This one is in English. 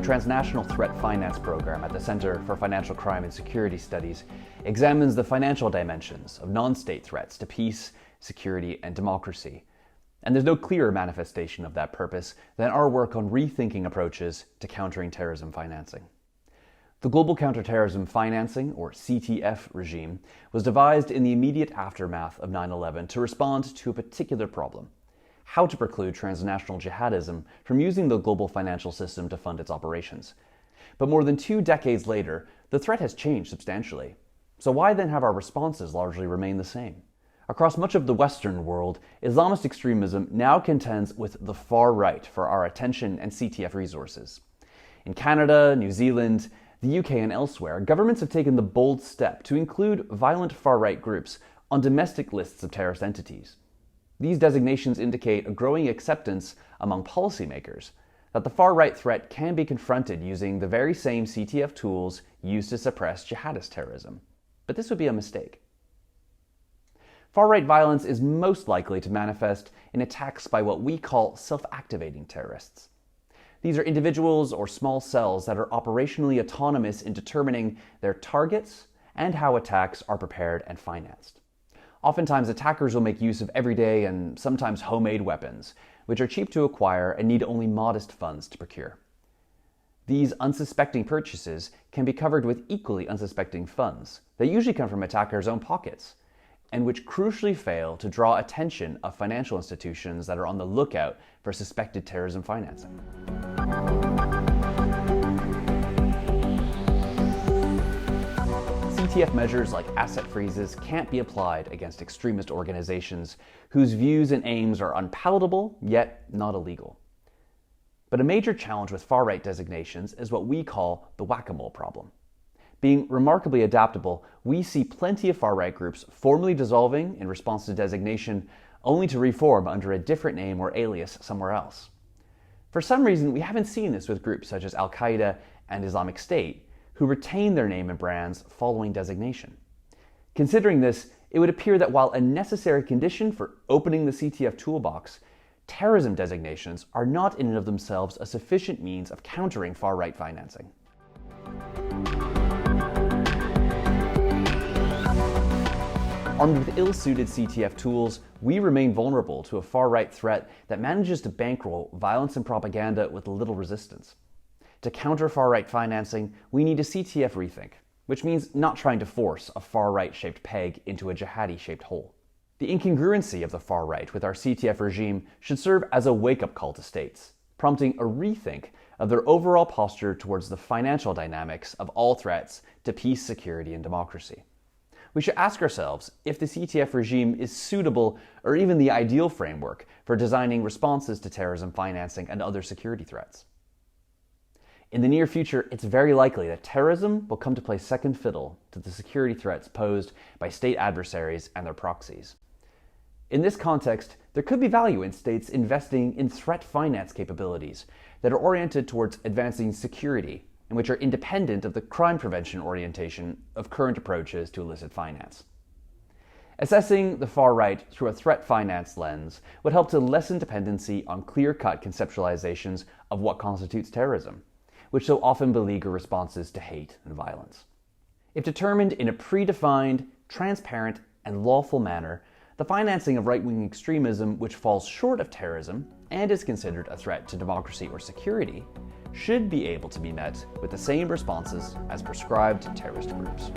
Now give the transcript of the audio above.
transnational threat finance program at the Center for Financial Crime and Security Studies examines the financial dimensions of non-state threats to peace, security, and democracy. And there's no clearer manifestation of that purpose than our work on rethinking approaches to countering terrorism financing. The Global Counterterrorism Financing, or CTF, regime was devised in the immediate aftermath of 9/11 to respond to a particular problem: how to preclude transnational jihadism from using the global financial system to fund its operations. But more than 2 decades later, the threat has changed substantially. So why then have our responses largely remained the same? Across much of the Western world, Islamist extremism now contends with the far right for our attention and CTF resources. In Canada, New Zealand, the UK, and elsewhere, governments have taken the bold step to include violent far-right groups on domestic lists of terrorist entities. These designations indicate a growing acceptance among policymakers that the far-right threat can be confronted using the very same CTF tools used to suppress jihadist terrorism. But this would be a mistake. Far-right violence is most likely to manifest in attacks by what we call self-activating terrorists. These are individuals or small cells that are operationally autonomous in determining their targets and how attacks are prepared and financed. Oftentimes, attackers will make use of everyday and sometimes homemade weapons, which are cheap to acquire and need only modest funds to procure. These unsuspecting purchases can be covered with equally unsuspecting funds that usually come from attackers' own pockets, and which crucially fail to draw attention of financial institutions that are on the lookout for suspected terrorism financing. CTF measures like asset freezes can't be applied against extremist organizations whose views and aims are unpalatable, yet not illegal. But a major challenge with far-right designations is what we call the whack-a-mole problem. Being remarkably adaptable, we see plenty of far-right groups formally dissolving in response to designation, only to reform under a different name or alias somewhere else. For some reason, we haven't seen this with groups such as Al-Qaeda and Islamic State, who retain their name and brands following designation. Considering this, it would appear that while a necessary condition for opening the CTF toolbox, terrorism designations are not in and of themselves a sufficient means of countering far-right financing. Armed with ill-suited CTF tools, we remain vulnerable to a far-right threat that manages to bankroll violence and propaganda with little resistance. To counter far-right financing, we need a CTF rethink, which means not trying to force a far-right shaped peg into a jihadi shaped hole. The incongruency of the far-right with our CTF regime should serve as a wake-up call to states, prompting a rethink of their overall posture towards the financial dynamics of all threats to peace, security, and democracy. We should ask ourselves if the CTF regime is suitable or even the ideal framework for designing responses to terrorism financing and other security threats. In the near future, it's very likely that terrorism will come to play second fiddle to the security threats posed by state adversaries and their proxies. In this context, there could be value in states investing in threat finance capabilities that are oriented towards advancing security and which are independent of the crime prevention orientation of current approaches to illicit finance. Assessing the far right through a threat finance lens would help to lessen dependency on clear-cut conceptualizations of what constitutes terrorism, which so often beleaguer responses to hate and violence. If determined in a predefined, transparent, and lawful manner, the financing of right-wing extremism which falls short of terrorism and is considered a threat to democracy or security should be able to be met with the same responses as prescribed terrorist groups.